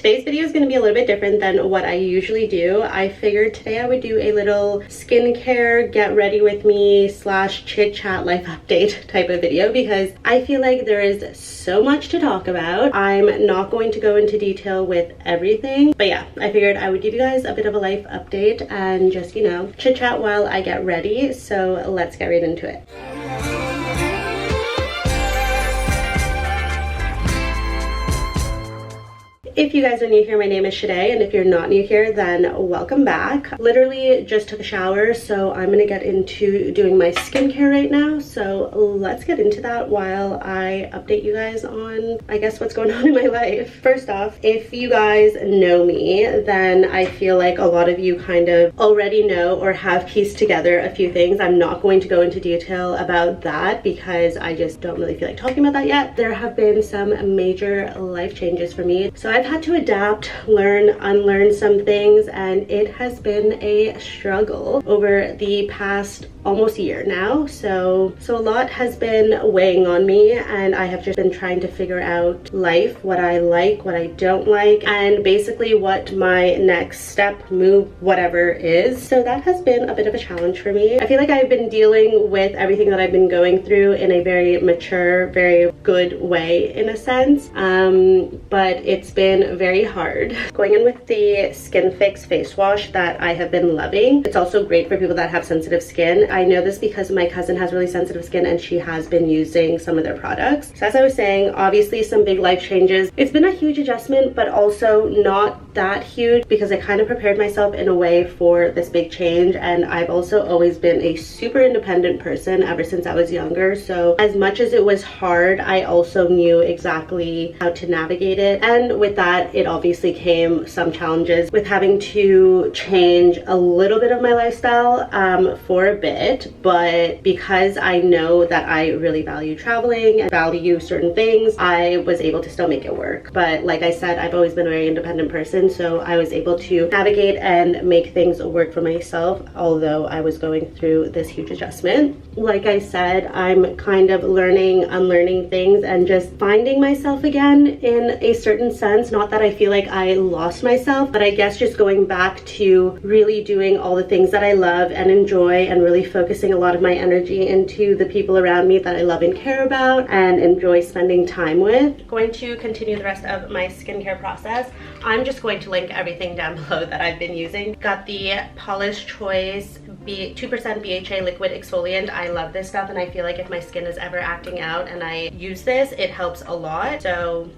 Today's video is going to be a little bit different than what I usually do. I figured today I would do a little skincare, get ready with me / chit chat life update type of video because I feel like there is so much to talk about. I'm not going to go into detail with everything, but yeah, I figured I would give you guys a bit of a life update and just, you know, chit chat while I get ready. So let's get right into it. If you guys are new here, my name is Sade, and if you're not new here, then welcome back. Literally just took a shower, so I'm gonna get into doing my skincare right now. So let's get into that while I update you guys on, I guess, what's going on in my life. First off, if you guys know me, then I feel like a lot of you kind of already know or have pieced together a few things. I'm not going to go into detail about that because I just don't really feel like talking about that yet. There have been some major life changes for me. So I've had to adapt, learn, unlearn some things, and it has been a struggle over the past almost year now. So a lot has been weighing on me, and I have just been trying to figure out life, what I like, what I don't like, and basically what my next step, move, whatever is. So that has been a bit of a challenge for me. I feel like I've been dealing with everything that I've been going through in a very mature, very good way in a sense, but it's been very hard. Going in with the Skin Fix face wash that I have been loving. It's also great for people that have sensitive skin. I know this because my cousin has really sensitive skin and she has been using some of their products. So as I was saying, obviously some big life changes. It's been a huge adjustment, but also not that huge because I kind of prepared myself in a way for this big change. And I've also always been a super independent person ever since I was younger. So as much as it was hard, I also knew exactly how to navigate it. And with that, it obviously came some challenges with having to change a little bit of my lifestyle for a bit, but because I know that I really value traveling and value certain things, I was able to still make it work. But like I said, I've always been a very independent person, so I was able to navigate and make things work for myself, although I was going through this huge adjustment. Like I said, I'm kind of learning, unlearning things, and just finding myself again in a certain sense. Not that I feel like I lost myself, but I guess just going back to really doing all the things that I love and enjoy and really focusing a lot of my energy into the people around me that I love and care about and enjoy spending time with. Going to continue the rest of my skincare process. I'm just going to link everything down below that I've been using. Got the Paulas Choice 2% BHA liquid exfoliant. I love this stuff, and I feel like if my skin is ever acting out and I use this, it helps a lot. So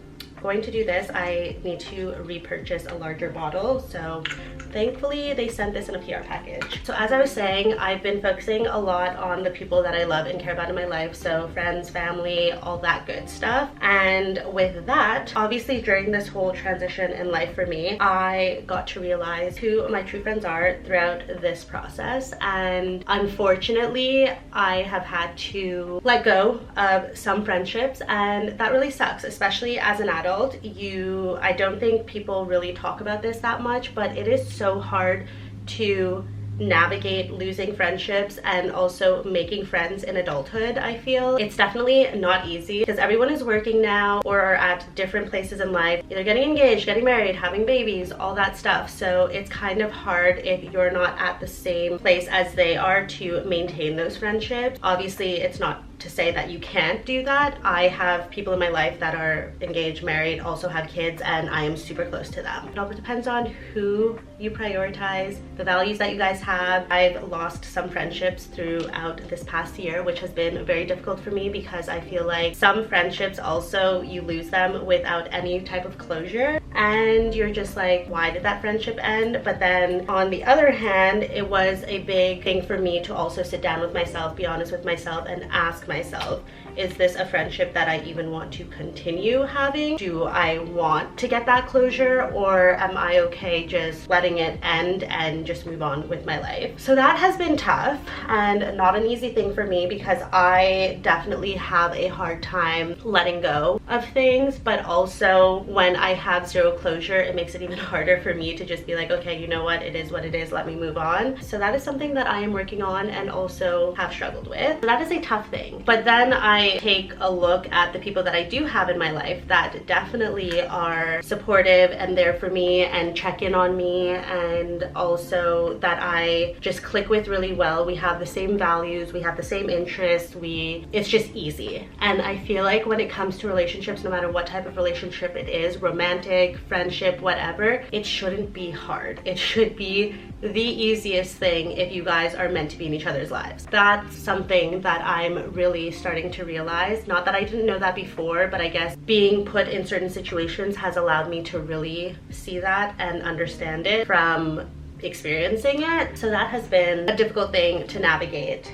going to do this, I need to repurchase a larger bottle, so thankfully they sent this in a PR package. So as I was saying, I've been focusing a lot on the people that I love and care about in my life, so friends, family, all that good stuff. And with that, obviously during this whole transition in life for me, I got to realize who my true friends are throughout this process, and unfortunately I have had to let go of some friendships, and that really sucks, especially as an adult. I don't think people really talk about this that much, but it is so hard to navigate losing friendships and also making friends in adulthood. I feel it's definitely not easy because everyone is working now or are at different places in life, either getting engaged, getting married, having babies, all that stuff. So it's kind of hard if you're not at the same place as they are to maintain those friendships. Obviously, it's not to say that you can't do that. I have people in my life that are engaged, married, also have kids, and I am super close to them. It all depends on who you prioritize, the values that you guys have. I've lost some friendships throughout this past year, which has been very difficult for me because I feel like some friendships also, you lose them without any type of closure, and you're just like, why did that friendship end? But then on the other hand, it was a big thing for me to also sit down with myself, be honest with myself, and ask myself, is this a friendship that I even want to continue having? Do I want to get that closure, or am I okay just letting it end and just move on with my life? So that has been tough and not an easy thing for me because I definitely have a hard time letting go of things, but also when I have zero closure, it makes it even harder for me to just be like, okay, you know what, it is what it is, let me move on. So that is something that I am working on and also have struggled with. So that is a tough thing. But then I I take a look at the people that I do have in my life that definitely are supportive and there for me and check in on me, and also that I just click with really well. We have the same values, we have the same interests, it's just easy. And I feel like when it comes to relationships, no matter what type of relationship it is, romantic, friendship, whatever, it shouldn't be hard. It should be the easiest thing if you guys are meant to be in each other's lives. That's something that I'm really starting to realize. Not that I didn't know that before, but I guess being put in certain situations has allowed me to really see that and understand it from experiencing it. So that has been a difficult thing to navigate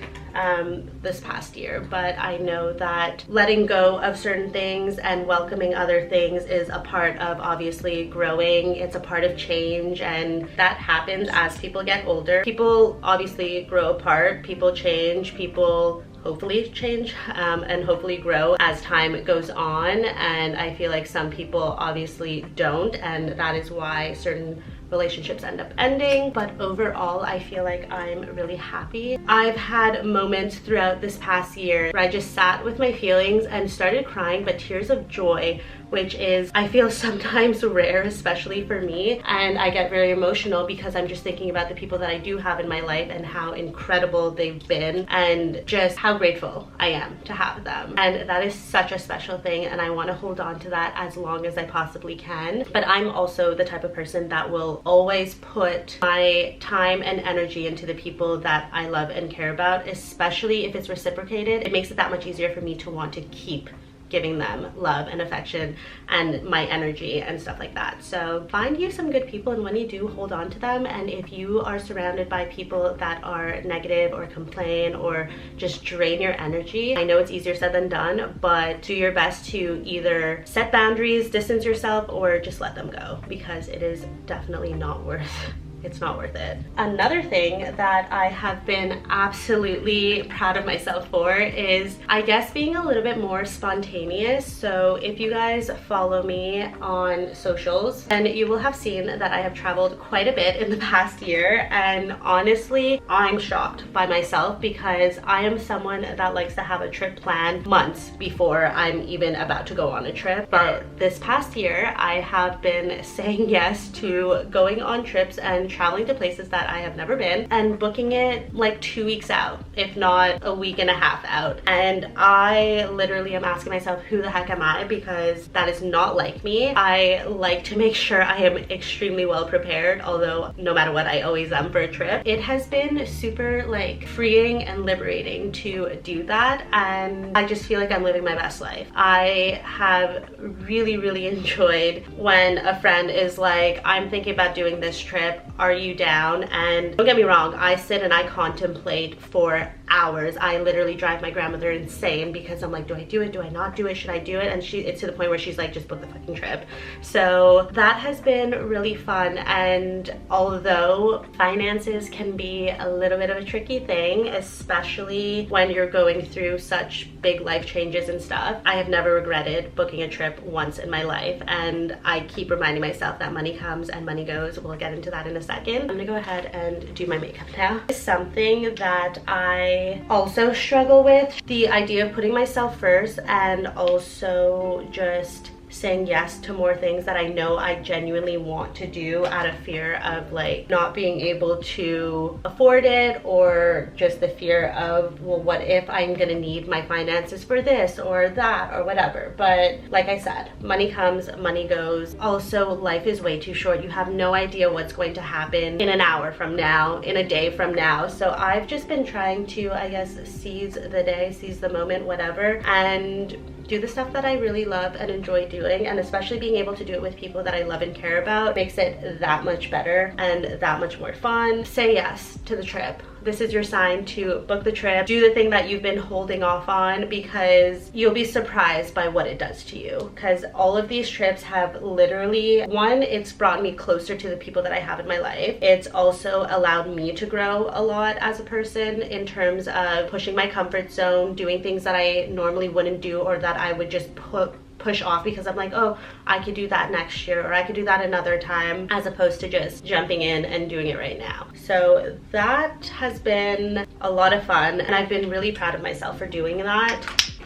this past year, but I know that letting go of certain things and welcoming other things is a part of obviously growing. It's a part of change, and that happens as people get older. People obviously grow apart, people change, people hopefully change and hopefully grow as time goes on, and I feel like some people obviously don't, and that is why certain relationships end up ending. But overall, I feel like I'm really happy. I've had moments throughout this past year where I just sat with my feelings and started crying, but tears of joy, which is, I feel, sometimes rare, especially for me. And I get very emotional because I'm just thinking about the people that I do have in my life and how incredible they've been and just how grateful I am to have them. And that is such a special thing, and I want to hold on to that as long as I possibly can. But I'm also the type of person that will always put my time and energy into the people that I love and care about, especially if it's reciprocated. It makes it that much easier for me to want to keep giving them love and affection and my energy and stuff like that. So find you some good people, and when you do, hold on to them. And if you are surrounded by people that are negative or complain or just drain your energy, I know it's easier said than done, but do your best to either set boundaries, distance yourself, or just let them go, because it is definitely not worth it's not worth it. Another thing that I have been absolutely proud of myself for is, I guess, being a little bit more spontaneous. So if you guys follow me on socials, then you will have seen that I have traveled quite a bit in the past year, and honestly, I'm shocked by myself because I am someone that likes to have a trip planned months before I'm even about to go on a trip. But this past year, I have been saying yes to going on trips and traveling to places that I have never been and booking it like 2 weeks out, if not a week and a half out. And I literally am asking myself, who the heck am I? Because that is not like me. I like to make sure I am extremely well prepared, although no matter what, I always am for a trip. It has been super like freeing and liberating to do that, and I just feel like I'm living my best life. I have really enjoyed when a friend is like, I'm thinking about doing this trip, are you down? And don't get me wrong, I sit and I contemplate for hours. I literally drive my grandmother insane because I'm like, do I do it? Do I not do it? Should I do it? And it's to the point where she's like, just book the fucking trip. So that has been really fun. And although finances can be a little bit of a tricky thing, especially when you're going through such big life changes and stuff, I have never regretted booking a trip once in my life. And I keep reminding myself that money comes and money goes. We'll get into that in a second. I'm gonna go ahead and do my makeup now. It's something that I also struggle with, the idea of putting myself first and also just saying yes to more things that I know I genuinely want to do out of fear of like not being able to afford it, or just the fear of, well, what if I'm gonna need my finances for this or that or whatever. But like I said, money comes, money goes. Also, life is way too short. You have no idea what's going to happen in an hour from now, in a day from now. So I've just been trying to, I guess, seize the day, seize the moment, whatever, and do the stuff that I really love and enjoy doing. And especially being able to do it with people that I love and care about makes it that much better and that much more fun. Say yes to the trip. This is your sign to book the trip. Do the thing that you've been holding off on, because you'll be surprised by what it does to you. Because all of these trips have literally, one, it's brought me closer to the people that I have in my life. It's also allowed me to grow a lot as a person in terms of pushing my comfort zone, doing things that I normally wouldn't do or that I would just push off because I'm like, oh, I could do that next year, or I could do that another time, as opposed to just jumping in and doing it right now. So that has been a lot of fun, and I've been really proud of myself for doing that.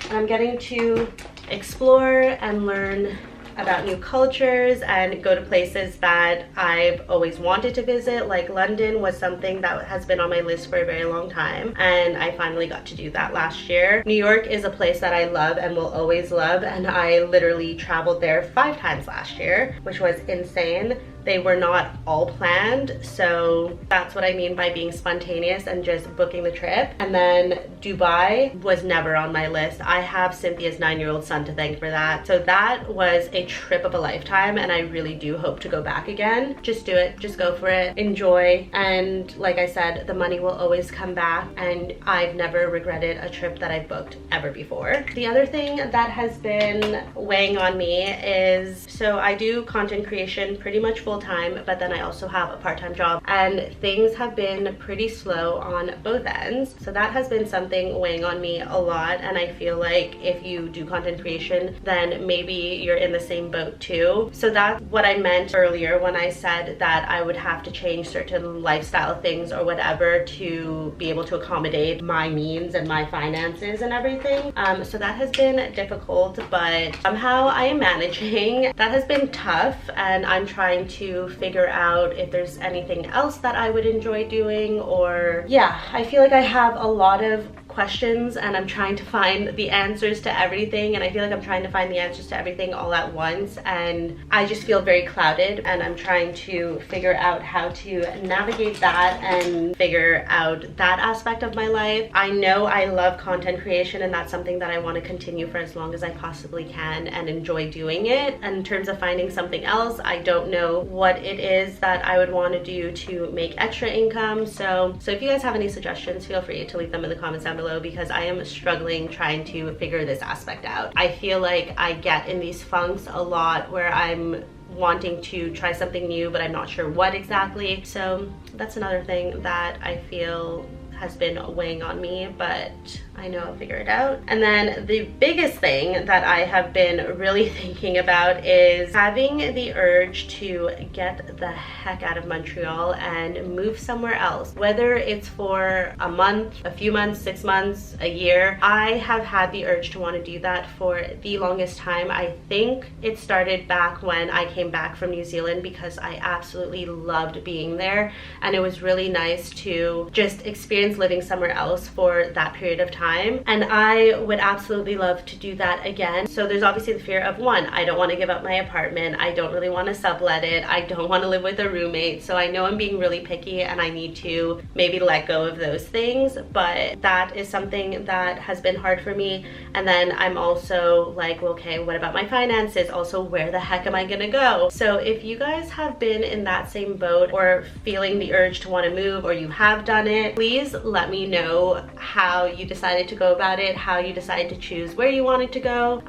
And I'm getting to explore and learn about new cultures and go to places that I've always wanted to visit. Like London was something that has been on my list for a very long time, and I finally got to do that last year. New York is a place that I love and will always love, and I literally traveled there 5 times last year, which was insane. They were not all planned, so that's what I mean by being spontaneous and just booking the trip. And then Dubai was never on my list. I have Cynthia's 9-year-old son to thank for that. So that was a trip of a lifetime, and I really do hope to go back again. Just do it, just go for it, enjoy. And like I said, the money will always come back, and I've never regretted a trip that I've booked ever before. The other thing that has been weighing on me is, so I do content creation pretty much full time, but then I also have a part-time job, and things have been pretty slow on both ends. So that has been something weighing on me a lot, and I feel like if you do content creation, then maybe you're in the same boat too. So that's what I meant earlier when I said that I would have to change certain lifestyle things or whatever to be able to accommodate my means and my finances and everything. So that has been difficult, but somehow I am managing. That has been tough, and I'm trying to figure out if there's anything else that I would enjoy doing, or yeah, I feel like I have a lot of questions and I'm trying to find the answers to everything, and I feel like I'm trying to find the answers to everything all at once, and I just feel very clouded, and I'm trying to figure out how to navigate that and figure out that aspect of my life. I know I love content creation, and that's something that I want to continue for as long as I possibly can and enjoy doing it. And in terms of finding something else, I don't know what it is that I would want to do to make extra income. So if you guys have any suggestions, feel free to leave them in the comments down below, because I am struggling trying to figure this aspect out. I feel like I get in these funks a lot where I'm wanting to try something new, but I'm not sure what exactly. So that's another thing that I feel has been weighing on me, but I know I'll figure it out. And then the biggest thing that I have been really thinking about is having the urge to get the heck out of Montreal and move somewhere else. Whether it's for a month, a few months, 6 months, a year, I have had the urge to want to do that for the longest time. I think it started back when I came back from New Zealand, because I absolutely loved being there, and it was really nice to just experience living somewhere else for that period of time, and I would absolutely love to do that again. So there's obviously the fear of, one, I don't want to give up my apartment, I don't really want to sublet it, I don't want to live with a roommate, so I know I'm being really picky and I need to maybe let go of those things, but that is something that has been hard for me. And then I'm also like, well, okay, what about my finances? Also, where the heck am I gonna go? So if you guys have been in that same boat, or feeling the urge to want to move, or you have done it, please let me know how you decided to go about it, how you decided to choose where you wanted to go.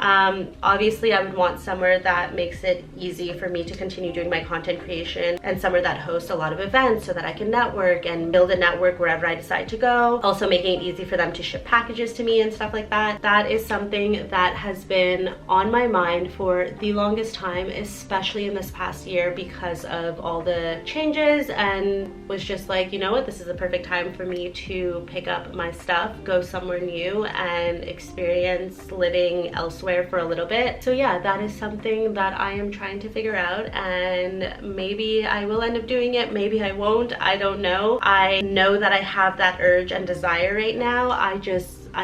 Obviously I would want somewhere that makes it easy for me to continue doing my content creation, and somewhere that hosts a lot of events so that I can network and build a network wherever I decide to go. Also making it easy for them to ship packages to me and stuff like that. That is something that has been on my mind for the longest time, especially in this past year, because of all the changes, and was just like, you know what, this is the perfect time for me to pick up my stuff, go somewhere new, and experience living elsewhere for a little bit. So yeah, that is something that I am trying to figure out, and maybe I will end up doing it, maybe I won't, I don't know. I know that I have that urge and desire right now. I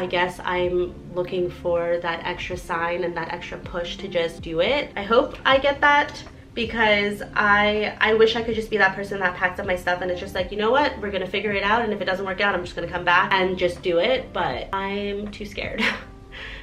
guess I'm looking for that extra sign and that extra push to just do it. I hope I get that, because I wish I could just be that person that packs up my stuff and it's just like, you know what, we're gonna figure it out, and if it doesn't work out, I'm just gonna come back and just do it, but I'm too scared.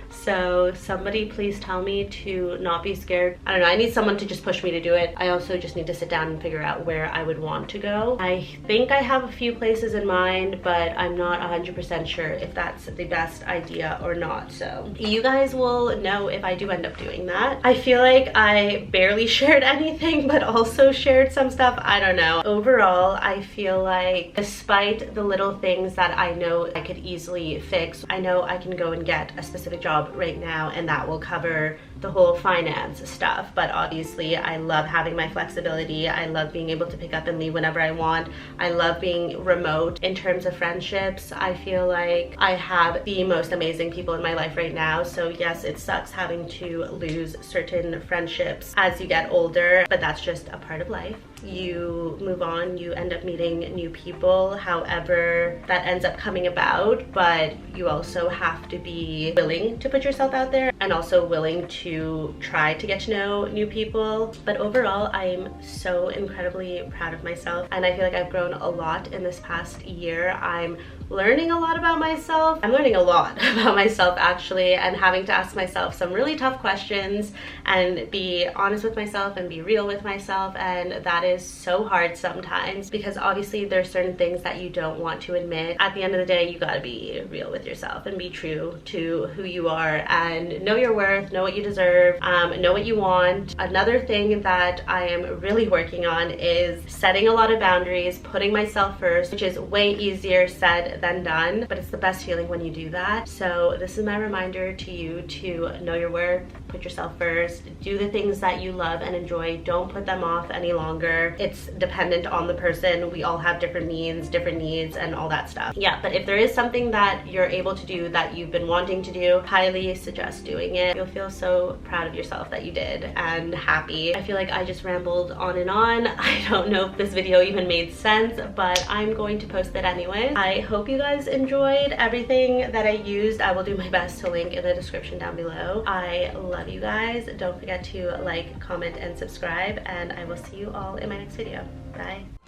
So somebody please tell me to not be scared. I don't know, I need someone to just push me to do it. I also just need to sit down and figure out where I would want to go. I think I have a few places in mind, but I'm not 100% sure if that's the best idea or not. So you guys will know if I do end up doing that. I feel like I barely shared anything, but also shared some stuff. I don't know. Overall, I feel like despite the little things that I know I could easily fix, I know I can go and get a specific job out right now, and that will cover the whole finance stuff. But obviously I love having my flexibility. I love being able to pick up and leave whenever I want. I love being remote. In terms of friendships, I feel like I have the most amazing people in my life right now. So yes, it sucks having to lose certain friendships as you get older, but that's just a part of life. You move on, you end up meeting new people, however that ends up coming about, but you also have to be willing to put yourself out there and also willing to try to get to know new people. But overall, I'm so incredibly proud of myself, and I feel like I've grown a lot in this past year. I'm learning a lot about myself. I'm learning a lot about myself actually, and having to ask myself some really tough questions and be honest with myself and be real with myself, and that is so hard sometimes because obviously there's certain things that you don't want to admit. At the end of the day, you gotta be real with yourself and be true to who you are and know your worth, know what you deserve, know what you want. Another thing that I am really working on is setting a lot of boundaries, putting myself first, which is way easier said than done, but it's the best feeling when you do that. So this is my reminder to you to know your worth, put yourself first, do the things that you love and enjoy. Don't put them off any longer. It's dependent on the person. We all have different means, different needs, and all that stuff. Yeah, but if there is something that you're able to do that you've been wanting to do, highly suggest doing it. You'll feel so proud of yourself that you did and happy. I feel like I just rambled on and on. I don't know if this video even made sense, but I'm going to post it anyway. I hope you guys enjoyed everything that I used. I will do my best to link in the description down below. I love you guys. Don't forget to like, comment, and subscribe, and I will see you all in my next video. Bye.